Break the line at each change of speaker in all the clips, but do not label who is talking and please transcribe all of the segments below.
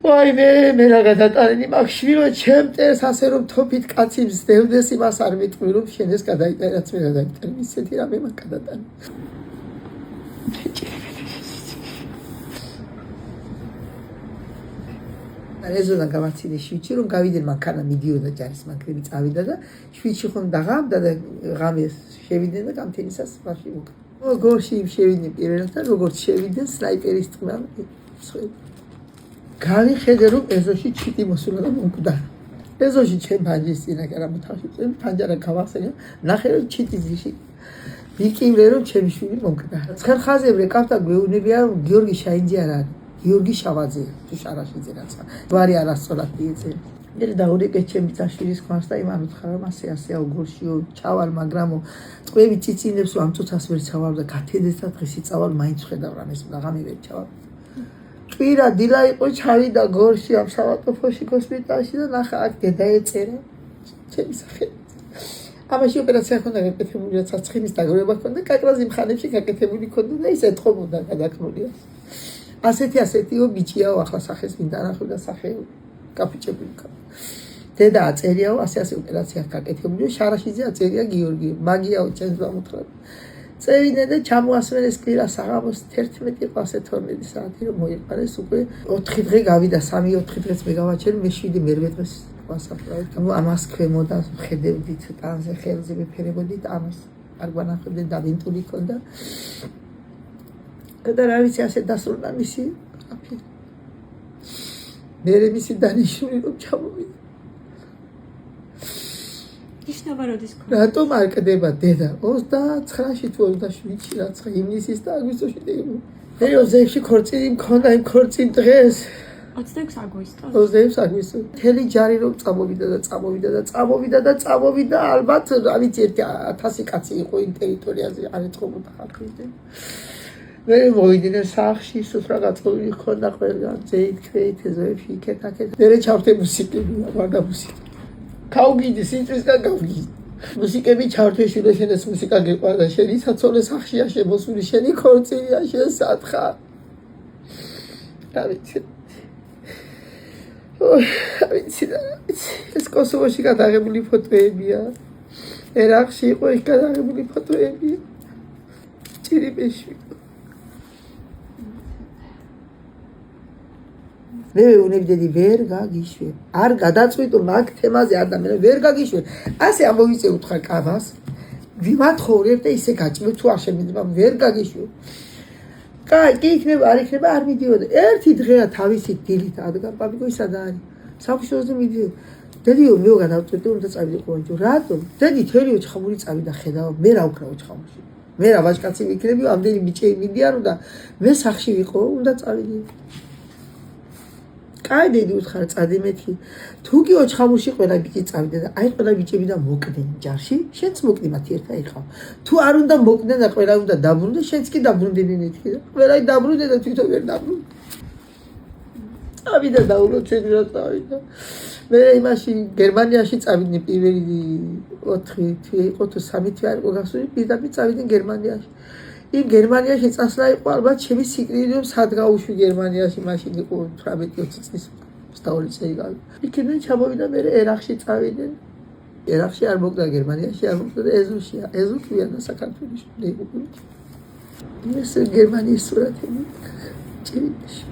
ვაიმე, მე რა გადატანენი მაქვს შვილო, ჩემ წერს ასე რომ თოფით კაცი მზდევდეს, იმას არ მეტყვი რომ შენ ეს გადაიტანე, რაც მე გადაიტანე, ისეთი რამე მაქვს გადატანე. ეზოდან გამაცინე შვიდში რომ გავიდნენ მანქანა მიდიოდა ჯარის მანქანები წავიდა და შვიდში ხომ დაღამდა და ღამეს შევიდნენ და გამთენისას სპარში მოკ. გორში შევიდნენ პირველად როგორც შევიდნენ სნაიპერის ტყმა. გავიხედე რომ ეზოში ჩიტი მოსულა და მომკვდა. ეზოში ჩემ ფანჯის წინა კი არა მოთავში წინ ფანჯარა გავახსენე ნახე რომ ჩიტი ძიში. ვიკივრე რომ ჩემი შვილი მომკვდა. ცხერხაზებრე კავთა გვეუბნებია რომ გიორგი შაინძე არ არის. გიორგი შავაძე თუ შარაშიძე რაცა ვარი არასწორად მიეწე მე დაურეკე ჩემი წაშვილის ხვას და იმან უთხრა რომ ასეა გორშიო ჩავალ მაგრამო წვევი ციცინებს რომ ამ წუთას ვერ ჩავალ და გათენდეს და დღესი წავალ მაინც ხედავ რამეს ლაღამი ვერ ჩავალ კვირა დილა იყო ჩავიდა გორში ამ სავატოფოში ჰოსპიტალში და ნახა აქ დედაეწერა ჩემი სახე ამაში ოპერაცია ხონდა გაკეთებული რაც ცხინის დაგროვება ხონდა კაკრაზი მხანებში გაკეთებული ხონდა და ის ეთყობოდა გადაქმულია ასეთიო ბიჭიაო ახლა სახეს მინდა ნახო და სახე კაფიჭებული ხარ. დედა აწერიაო ასე ოპერაცია გაკეთებული შარაშიძე აწერია გიორგი მაგიაო ჩემს მომთხრა. წევიდნენ და ჩამოასვენეს კვირა საღამოს 11 ყავსე 12 საათი რომ მოიყარეს უკვე 4 დღე გავიდა 3-4 დღეც მე გავაჩერე მე 7 მერვე დღეს ვასაფრავეთ. ამას ქვემოდა ხედევდით ტანზე ხელზე მეფერებოდით ამას არ გვანახებდნენ და ვინტული ქონდა. და რა ვიცი ასე დასრულდა მისი აფი. მე მისი დანიშნული რომ ჩამოვიდა.
ნიშნობა როდის ქონდა?
რატომ არ კდება დედა 29-ში თუ 27-ში რაცა ივნისის და აგვისტოში დეიმო. მე 20-ში ქორწილი მქონდა იმ ქორწილ დღეს
26 აგვისტო.
26 აგვისტო. მთელი ჯარი რომ წამოვიდა ალბათ რა ვიცი 1000 კაცი იყო იმ ტერიტორიაზე არ ეწყობოდა ხალხი. მე მოვიდნენ სახლში, სუფრა გაწყობილი ჰქონდა ყველგან, ზეით, ქვეით, ეზოებში, იქეთ-აქეთ. მე ჩავთე მუსიკები, ვარდა მუსიკა. გავგიდი, სიტყვისგან გავგიდი. მუსიკები ჩავთე შვილო, შენ ეს მუსიკა გიყვარდა, შენი საცოლე სახლშია შემოსული, შენი ქორწილია, შენ სათხარ. რა ვიცი. ეს კოსოვოში გადაღებული ფოტოებია. ერაყში იყო იქ გადაღებული ფოტოებია. ჭირიბეში. მე უნებდები ვერ გაგიშვენ. არ გადაწყვიტო მაგ თემაზე არ და მე ვერ გაგიშვენ. ასე ამოვიწე უთხარ კაბას. ვიმათხოვრებ და ისე გაჭმევ თუ არ შემიძლია ვერ გაგიშვენ. კაი, კი იქნება, არ იქნება, არ მიდიოდა. ერთი დღეა თავისი დილით ადგა, პაპიკო ისადა არის. საფშოზე მიდიოდა. დედიო მეო გადავწყვიტე უნდა წავიდე ყოანჯო. რატომ? დედი თელიო ჩხამური წავიდა ხედავ, მე რა უკრავ ჩხამურში. მე რა ვაჟკაცი ვიქნები, ამდენი ბიჭები მიდიან და მე სახში ვიყო, უნდა წავიდე. კაი დედი უთხარ წადიმეთი თუ კი ოჩხამურში ყველა ბიჭი წავიდა და აი ყველა ბიჭები და მოკდნენ ჯარში შენც მოკდი მათი ერთა იყავ თუ არ უნდა მოკდნენ და ყველა უნდა დაბრუნდეს შენც კი დაბრუნდნენ ეთქი და ყველა დაბრუნდნენ და თვითონ ვერ დაბრუნდნენ წავიდა და უბრალოდ წავიდა მე იმაში გერმანიაში წავიდნენ პირველი 4 თვე იყო თუ 3 თვე არ იყო გასული პირდაპირ წავიდნენ გერმანიაში იმ გერმანიაში წასვლა იყო ალბათ ჩემი სიკვდილი რომ სად გავუშვი გერმანიაში მაშინ იყო 18-20 წლის 22 წელი გავიდა. იქიდან ჩამოვიდა მე ერაყში წავიდნენ. ერაყში არ მოკდა გერმანიაში არ მოკდა და ეზოშია. ეზო ქვია და საქართველოში იყო. ეს გერმანიის სურათები. ჭირიბეში.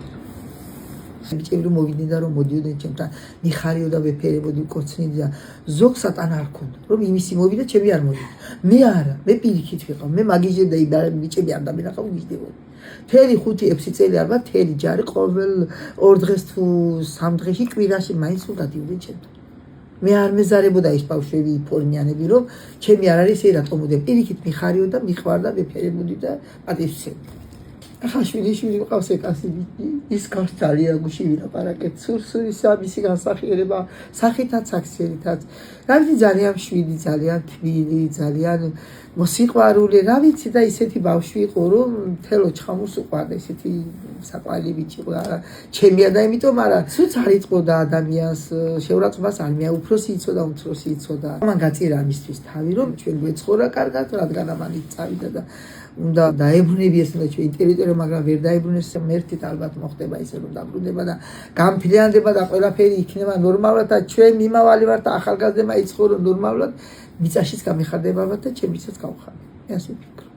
ბიჭები მოვიდნენ და რომ მოდიოდნენ ჩემთან მიხარიო და ვეფერებოდი კოცნიდი და ზოგსად არ ქონდა რომ იმისი მოვიდა ჩემი არ მოვიდა მე არა მე პირიქით ვიყავ მე მაგიჟებ და იბარებ ბიჭები არ დამენახავ ვიждებოდი თელი 5-6 წელი ალბათ თელი ჯარი ყოველ 2 დღეს თუ 3 დღეში კვირაში მაინც უნდა დიოდნენ ჩემთან მე არ მეზარებოდა ის ბავშვები ფორნიანები რომ ჩემი არ არის ეს რატომ მოდე პირიქით მიხარიო და მიყვარდა ვეფერებოდი და პატივცემი ახლა შვილი მყავს ეკასი ის გავს ძალიან გუში ვილაპარაკეთ სურსურისა მისი განსახიერება სახითაც აქცერითაც რა ვიცი ძალიან შვილი ძალიან თბილი ძალიან მოსიყვარული რა ვიცი და ისეთი ბავშვი იყო რომ თელო ჩხამურს უყვარდა ისეთი საყვარელი ბიჭი იყო არა ჩემია და იმიტომ არა სულც არ იწყოდა ადამიანს შეურაცხყოფას არ მია უფროსი იცოდა უმცროსი იცოდა მან გაწირა მისთვის თავი რომ ჩვენ გვეცხოვრა კარგად რადგან ამან წავიდა და უნდა დაებრუნებიეს და ჩვენი ტერიტორია, მაგრამ ვერ დაებრუნეს, მერთით ალბათ მოხდება ისე რომ დაბრუნება და გამფრიანდება და ყველაფერი იქნება ნორმალურად და ჩვენ მიმავალი ვართ და ახალგაზრდებმა იცხოვრო ნორმალურად, მიწაშიც გამიხარდება და ჩემიცაც გავხარ. მე ასე ვფიქრობ.